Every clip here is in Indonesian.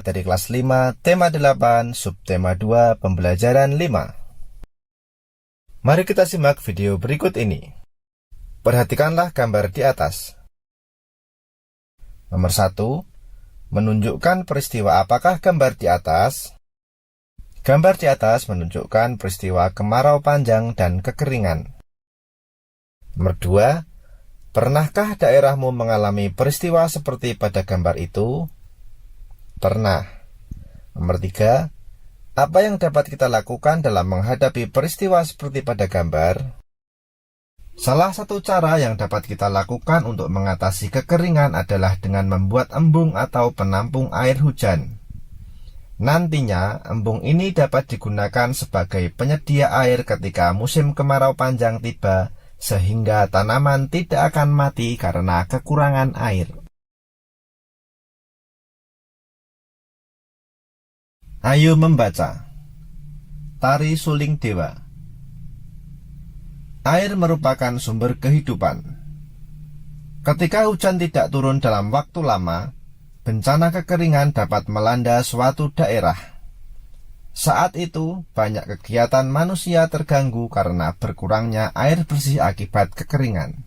Dari kelas 5, tema 8, subtema 2, pembelajaran 5. Mari kita simak video berikut ini. Perhatikanlah gambar di atas. Nomor 1, menunjukkan peristiwa apakah gambar di atas? Gambar di atas menunjukkan peristiwa kemarau panjang dan kekeringan. Nomor 2, pernahkah daerahmu mengalami peristiwa seperti pada gambar itu? Pernah. Nomor 3, apa yang dapat kita lakukan dalam menghadapi peristiwa seperti pada gambar? Salah satu cara yang dapat kita lakukan untuk mengatasi kekeringan adalah dengan membuat embung atau penampung air hujan. Nantinya, embung ini dapat digunakan sebagai penyedia air ketika musim kemarau panjang tiba, sehingga tanaman tidak akan mati karena kekurangan air. Ayo membaca. Tari Suling Dewa. Air merupakan sumber kehidupan. Ketika hujan tidak turun dalam waktu lama, bencana kekeringan dapat melanda suatu daerah. Saat itu, banyak kegiatan manusia terganggu karena berkurangnya air bersih akibat kekeringan.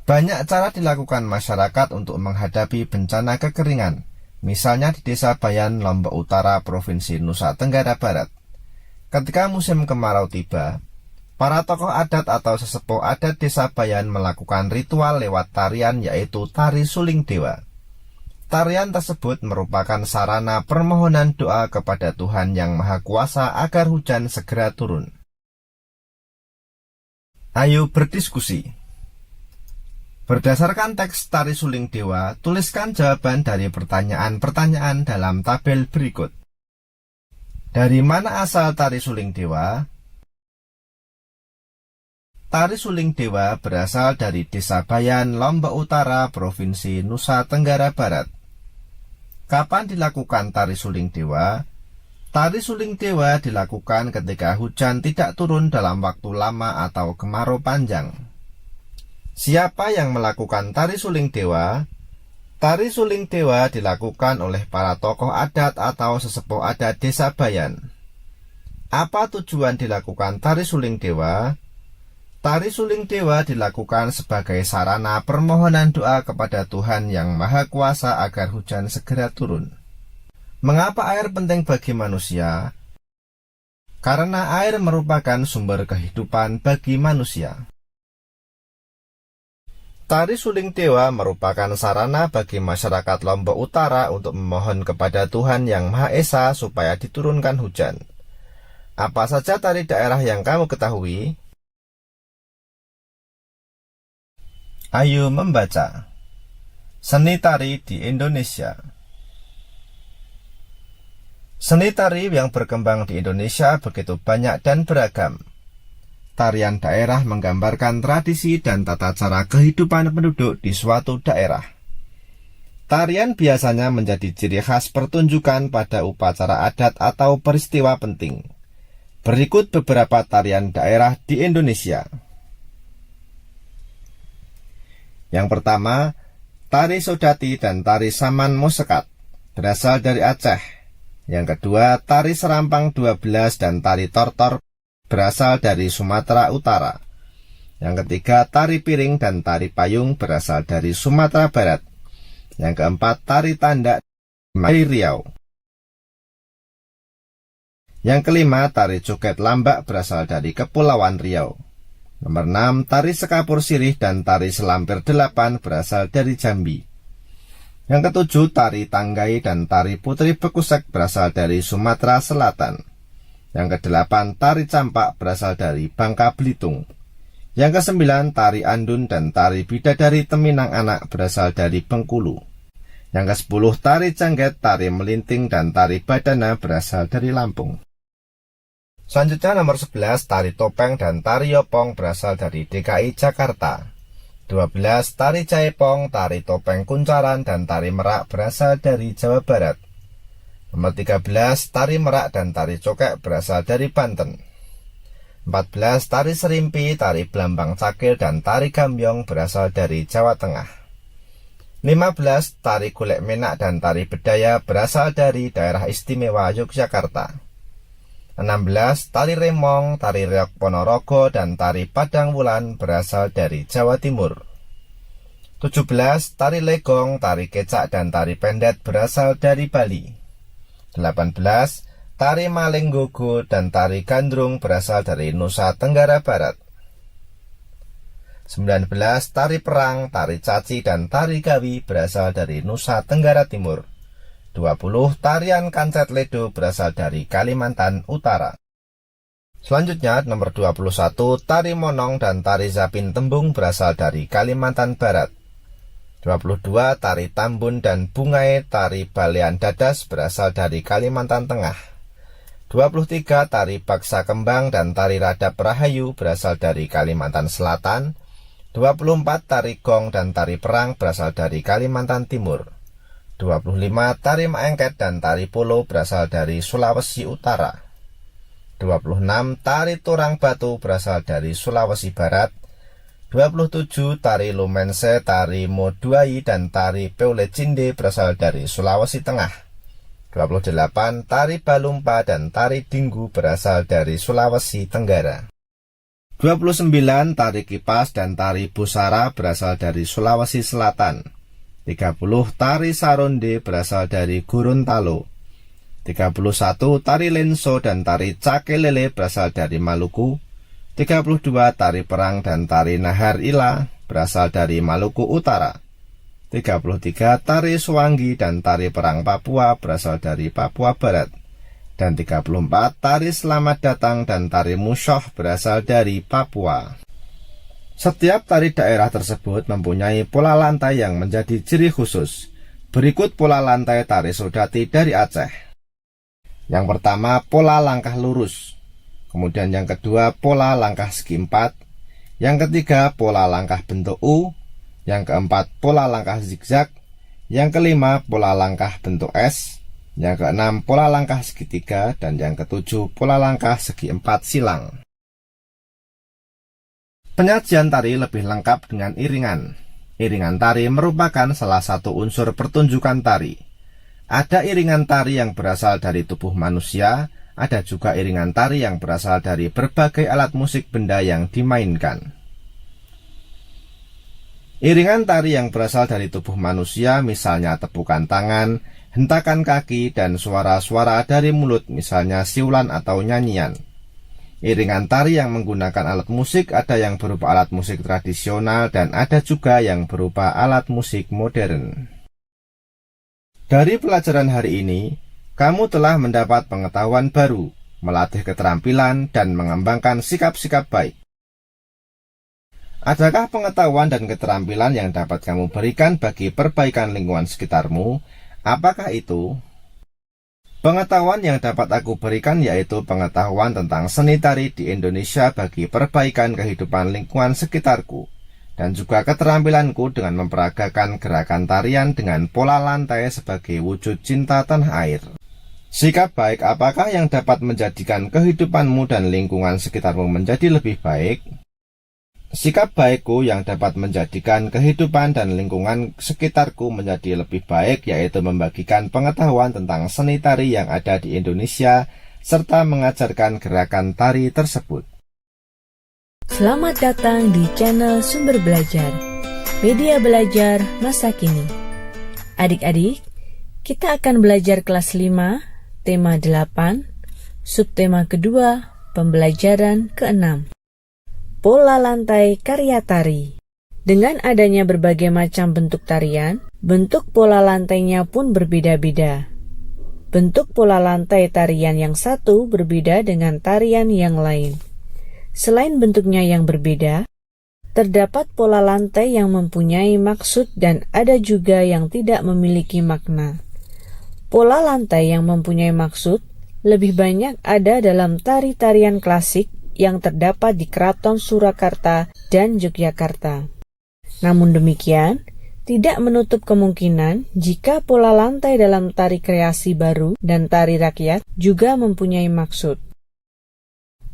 Banyak cara dilakukan masyarakat untuk menghadapi bencana kekeringan. Misalnya di Desa Bayan, Lombok Utara, Provinsi Nusa Tenggara Barat. Ketika musim kemarau tiba, para tokoh adat atau sesepuh adat Desa Bayan melakukan ritual lewat tarian, yaitu Tari Suling Dewa. Tarian tersebut merupakan sarana permohonan doa kepada Tuhan Yang Maha Kuasa agar hujan segera turun. Ayo berdiskusi. Berdasarkan teks Tari Suling Dewa, tuliskan jawaban dari pertanyaan-pertanyaan dalam tabel berikut. Dari mana asal Tari Suling Dewa? Tari Suling Dewa berasal dari Desa Bayan, Lombok Utara, Provinsi Nusa Tenggara Barat. Kapan dilakukan Tari Suling Dewa? Tari Suling Dewa dilakukan ketika hujan tidak turun dalam waktu lama atau kemarau panjang. Siapa yang melakukan Tari Suling Dewa? Tari Suling Dewa dilakukan oleh para tokoh adat atau sesepuh adat Desa Bayan. Apa tujuan dilakukan Tari Suling Dewa? Tari Suling Dewa dilakukan sebagai sarana permohonan doa kepada Tuhan Yang Maha Kuasa agar hujan segera turun. Mengapa air penting bagi manusia? Karena air merupakan sumber kehidupan bagi manusia. Tari Suling Dewa merupakan sarana bagi masyarakat Lombok Utara untuk memohon kepada Tuhan Yang Maha Esa supaya diturunkan hujan. Apa saja tari daerah yang kamu ketahui? Ayo membaca. Seni tari di Indonesia. Seni tari yang berkembang di Indonesia begitu banyak dan beragam. Tarian daerah menggambarkan tradisi dan tata cara kehidupan penduduk di suatu daerah. Tarian biasanya menjadi ciri khas pertunjukan pada upacara adat atau peristiwa penting. Berikut beberapa tarian daerah di Indonesia. Yang pertama, Tari Sodati dan Tari Saman Mosekat, berasal dari Aceh. Yang kedua, Tari Serampang 12 dan Tari Tortor, berasal dari Sumatera Utara. Yang ketiga, Tari Piring dan Tari Payung, berasal dari Sumatera Barat. Yang keempat, Tari Tanda dari Riau. Yang kelima, Tari Joget Lambak, berasal dari Kepulauan Riau. Nomor 6, Tari Sekapur Sirih dan Tari Selampir 8, berasal dari Jambi. Yang ketujuh, Tari Tanggai dan Tari Putri Bekusek, berasal dari Sumatera Selatan. Yang kedelapan, Tari Campak, berasal dari Bangka Belitung. Yang kesembilan, Tari Andun dan Tari Bidadari Teminang Anak, berasal dari Bengkulu. Yang kesepuluh, Tari Cangget, Tari Melinting dan Tari Badana, berasal dari Lampung. Selanjutnya nomor 11, Tari Topeng dan Tari Yopong, berasal dari DKI Jakarta. 12, Tari Jaipong, Tari Topeng Kuncaran dan Tari Merak, berasal dari Jawa Barat. Nomor 13, Tari Merak dan Tari Cokek, berasal dari Banten. 14, Tari Serimpi, Tari Blambang Cakil dan Tari Gambyong, berasal dari Jawa Tengah. 15. Tari Golek Menak dan Tari Bedaya berasal dari Daerah Istimewa Yogyakarta. 16. Tari Remong, Tari Reog Ponorogo, dan Tari Padang Wulan berasal dari Jawa Timur. 17. Tari Legong, Tari Kecak, dan Tari Pendet berasal dari Bali. 18. Tari Malenggogo dan Tari Gandrung berasal dari Nusa Tenggara Barat. 19. Tari Perang, Tari Caci, dan Tari Gawi berasal dari Nusa Tenggara Timur. 20. Tarian Kancet Ledo berasal dari Kalimantan Utara. Selanjutnya nomor 21. Tari Monong dan Tari Zapin Tembung berasal dari Kalimantan Barat. 22. Tari Tambun dan Bungai, Tari Balean Dadas berasal dari Kalimantan Tengah. 23. Tari Baksa Kembang dan Tari Radap Rahayu berasal dari Kalimantan Selatan. 24. Tari Gong dan Tari Perang berasal dari Kalimantan Timur. 25. Tari Maengket dan Tari Polo berasal dari Sulawesi Utara. 26. Tari Turang Batu berasal dari Sulawesi Barat. 27. Tari Lumense, Tari Moduai, dan Tari Peulecinde berasal dari Sulawesi Tengah. 28. Tari Balumpa dan Tari Dinggu berasal dari Sulawesi Tenggara. 29. Tari Kipas dan Tari Busara berasal dari Sulawesi Selatan. 30. Tari Saronde berasal dari Gorontalo. 31. Tari Lenso dan Tari Cakelele berasal dari Maluku. 32. Tari Perang dan Tari Nahar Ila berasal dari Maluku Utara. 33. Tari Suwangi dan Tari Perang Papua berasal dari Papua Barat. Dan 34. Tari Selamat Datang dan Tari Musyoh berasal dari Papua. Setiap tari daerah tersebut mempunyai pola lantai yang menjadi ciri khusus. Berikut pola lantai Tari Sodati dari Aceh. Yang pertama, pola langkah lurus. Kemudian yang kedua, pola langkah segi empat. Yang ketiga, pola langkah bentuk U. Yang keempat, pola langkah zigzag. Yang kelima, pola langkah bentuk S. Yang keenam, pola langkah segitiga. Dan yang ketujuh, pola langkah segi empat silang. Penyajian tari lebih lengkap dengan iringan. Iringan tari merupakan salah satu unsur pertunjukan tari. Ada iringan tari yang berasal dari tubuh manusia, ada juga iringan tari yang berasal dari berbagai alat musik benda yang dimainkan. Iringan tari yang berasal dari tubuh manusia misalnya tepukan tangan, hentakan kaki, dan suara-suara dari mulut misalnya siulan atau nyanyian. Iringan tari yang menggunakan alat musik ada yang berupa alat musik tradisional dan ada juga yang berupa alat musik modern. Dari pelajaran hari ini, kamu telah mendapat pengetahuan baru, melatih keterampilan, dan mengembangkan sikap-sikap baik. Adakah pengetahuan dan keterampilan yang dapat kamu berikan bagi perbaikan lingkungan sekitarmu? Apakah itu? Pengetahuan yang dapat aku berikan yaitu pengetahuan tentang seni tari di Indonesia bagi perbaikan kehidupan lingkungan sekitarku, dan juga keterampilanku dengan memperagakan gerakan tarian dengan pola lantai sebagai wujud cinta tanah air. Sikap baik apakah yang dapat menjadikan kehidupanmu dan lingkungan sekitarmu menjadi lebih baik? Sikap baikku yang dapat menjadikan kehidupan dan lingkungan sekitarku menjadi lebih baik yaitu membagikan pengetahuan tentang seni tari yang ada di Indonesia serta mengajarkan gerakan tari tersebut. Selamat datang di channel Sumber Belajar, media belajar masa kini. Adik-adik, kita akan belajar kelas 5, tema 8, subtema kedua, pembelajaran ke-6. Pola lantai karya tari. Dengan adanya berbagai macam bentuk tarian, bentuk pola lantainya pun berbeda-beda. Bentuk pola lantai tarian yang satu berbeda dengan tarian yang lain. Selain bentuknya yang berbeda, terdapat pola lantai yang mempunyai maksud dan ada juga yang tidak memiliki makna. Pola lantai yang mempunyai maksud lebih banyak ada dalam tari-tarian klasik yang terdapat di Keraton Surakarta dan Yogyakarta. Namun demikian, tidak menutup kemungkinan jika pola lantai dalam tari kreasi baru dan tari rakyat juga mempunyai maksud.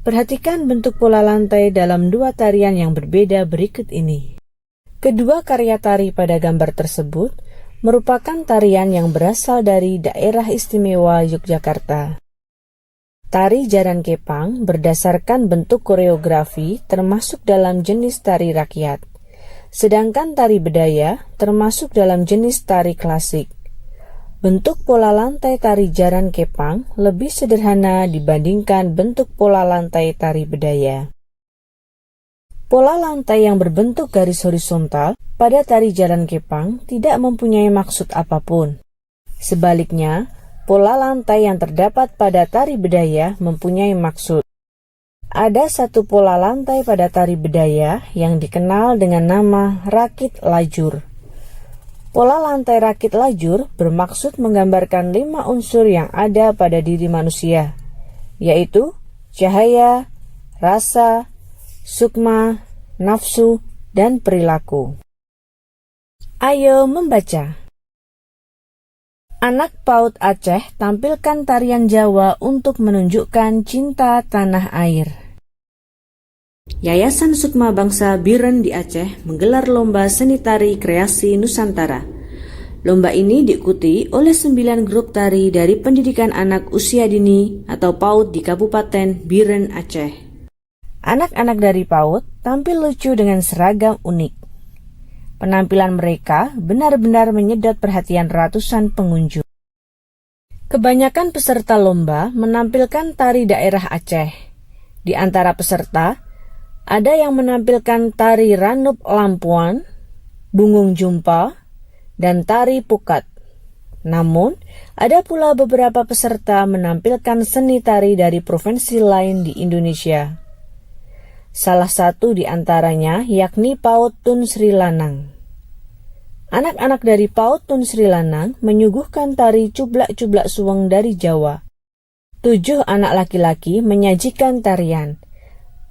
Perhatikan bentuk pola lantai dalam dua tarian yang berbeda berikut ini. Kedua karya tari pada gambar tersebut merupakan tarian yang berasal dari daerah istimewa Yogyakarta. Tari jaran kepang berdasarkan bentuk koreografi termasuk dalam jenis tari rakyat, sedangkan tari bedaya termasuk dalam jenis tari klasik. Bentuk pola lantai tari jaran kepang lebih sederhana dibandingkan bentuk pola lantai tari bedaya. Pola lantai yang berbentuk garis horizontal pada tari jaran kepang tidak mempunyai maksud apapun. Sebaliknya, pola lantai yang terdapat pada tari bedaya mempunyai maksud. Ada satu pola lantai pada tari bedaya yang dikenal dengan nama rakit lajur. Pola lantai rakit lajur bermaksud menggambarkan 5 unsur yang ada pada diri manusia, yaitu cahaya, rasa, sukma, nafsu, dan perilaku. Ayo membaca. Anak PAUD Aceh tampilkan tarian Jawa untuk menunjukkan cinta tanah air. Yayasan Sukma Bangsa Biren di Aceh menggelar lomba seni tari kreasi Nusantara. Lomba ini diikuti oleh 9 grup tari dari pendidikan anak usia dini atau PAUD di Kabupaten Biren, Aceh. Anak-anak dari PAUD tampil lucu dengan seragam unik. Penampilan mereka benar-benar menyedot perhatian ratusan pengunjung. Kebanyakan peserta lomba menampilkan tari daerah Aceh. Di antara peserta, ada yang menampilkan tari Ranup Lampuan, Bungung Jumpa, dan tari Pukat. Namun, ada pula beberapa peserta menampilkan seni tari dari provinsi lain di Indonesia. Salah satu di antaranya yakni PAUD Tun Sri Lanang. Anak-anak dari PAUD Tun Sri Lanang menyuguhkan tari Cublak-Cublak Suweng dari Jawa. 7 anak laki-laki menyajikan tarian.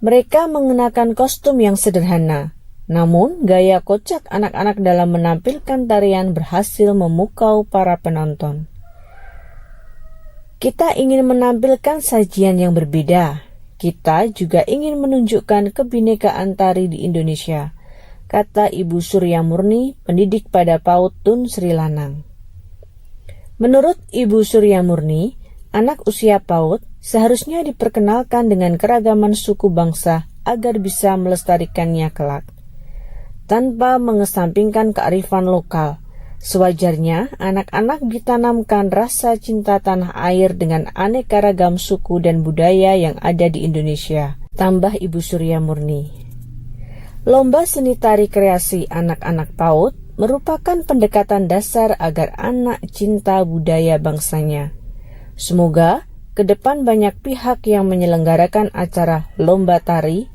Mereka mengenakan kostum yang sederhana, namun gaya kocak anak-anak dalam menampilkan tarian berhasil memukau para penonton. Kita ingin menampilkan sajian yang berbeda. Kita juga ingin menunjukkan kebinekaan tari di Indonesia, kata Ibu Surya Murni, pendidik pada PAUD Tun Sri Lanang. Menurut Ibu Surya Murni, anak usia PAUD seharusnya diperkenalkan dengan keragaman suku bangsa agar bisa melestarikannya kelak. Tanpa mengesampingkan kearifan lokal, sewajarnya anak-anak ditanamkan rasa cinta tanah air dengan aneka ragam suku dan budaya yang ada di Indonesia, tambah Ibu Surya Murni. Lomba seni tari kreasi anak-anak PAUD merupakan pendekatan dasar agar anak cinta budaya bangsanya. Semoga ke depan banyak pihak yang menyelenggarakan acara lomba tari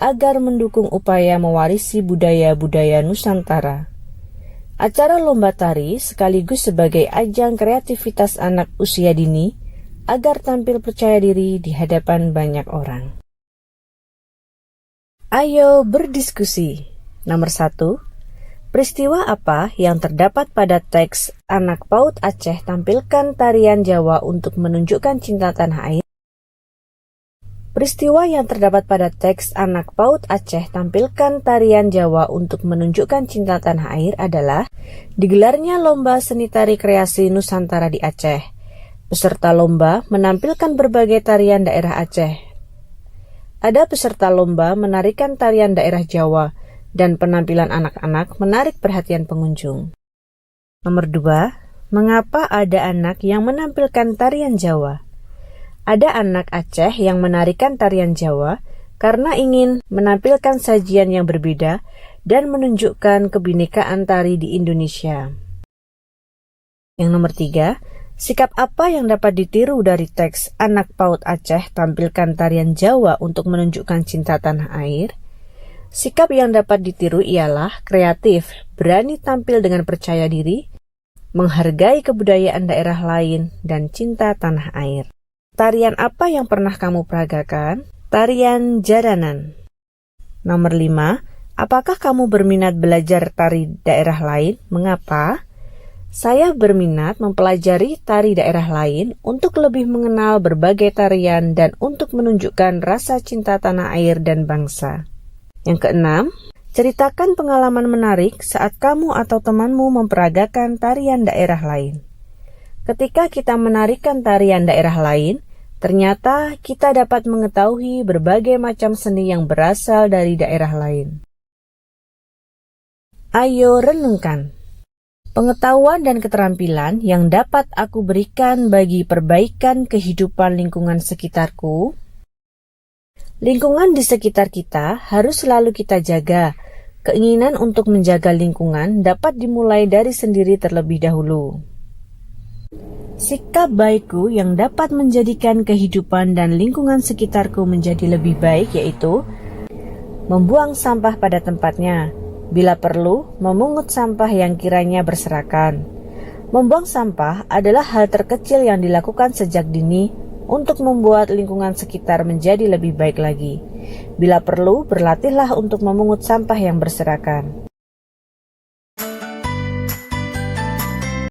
agar mendukung upaya mewarisi budaya-budaya Nusantara. Acara lomba tari sekaligus sebagai ajang kreativitas anak usia dini agar tampil percaya diri di hadapan banyak orang. Ayo berdiskusi. Nomor 1. Peristiwa apa yang terdapat pada teks Anak PAUD Aceh tampilkan tarian Jawa untuk menunjukkan cinta tanah air? Peristiwa yang terdapat pada teks Anak PAUD Aceh tampilkan tarian Jawa untuk menunjukkan cinta tanah air adalah digelarnya lomba seni tari kreasi Nusantara di Aceh. Peserta lomba menampilkan berbagai tarian daerah Aceh. Ada peserta lomba menarikan tarian daerah Jawa, dan penampilan anak-anak menarik perhatian pengunjung. Nomor 2, mengapa ada anak yang menampilkan tarian Jawa? Ada anak Aceh yang menarikan tarian Jawa karena ingin menampilkan sajian yang berbeda dan menunjukkan kebinekaan tari di Indonesia. Yang nomor 3, sikap apa yang dapat ditiru dari teks Anak PAUD Aceh tampilkan tarian Jawa untuk menunjukkan cinta tanah air? Sikap yang dapat ditiru ialah kreatif, berani tampil dengan percaya diri, menghargai kebudayaan daerah lain, dan cinta tanah air. Tarian apa yang pernah kamu peragakan? Tarian jaranan. Nomor 5, apakah kamu berminat belajar tari daerah lain? Mengapa? Saya berminat mempelajari tari daerah lain untuk lebih mengenal berbagai tarian dan untuk menunjukkan rasa cinta tanah air dan bangsa. Yang keenam, Ceritakan pengalaman menarik saat kamu atau temanmu memperagakan tarian daerah lain. Ketika kita menarikan tarian daerah lain, ternyata kita dapat mengetahui berbagai macam seni yang berasal dari daerah lain. Ayo renungkan. Pengetahuan dan keterampilan yang dapat aku berikan bagi perbaikan kehidupan lingkungan sekitarku. Lingkungan di sekitar kita harus selalu kita jaga. Keinginan untuk menjaga lingkungan dapat dimulai dari sendiri terlebih dahulu. Sikap baikku yang dapat menjadikan kehidupan dan lingkungan sekitarku menjadi lebih baik yaitu membuang sampah pada tempatnya. Bila perlu, memungut sampah yang kiranya berserakan. Membuang sampah adalah hal terkecil yang dilakukan sejak dini untuk membuat lingkungan sekitar menjadi lebih baik lagi. Bila perlu, berlatihlah untuk memungut sampah yang berserakan.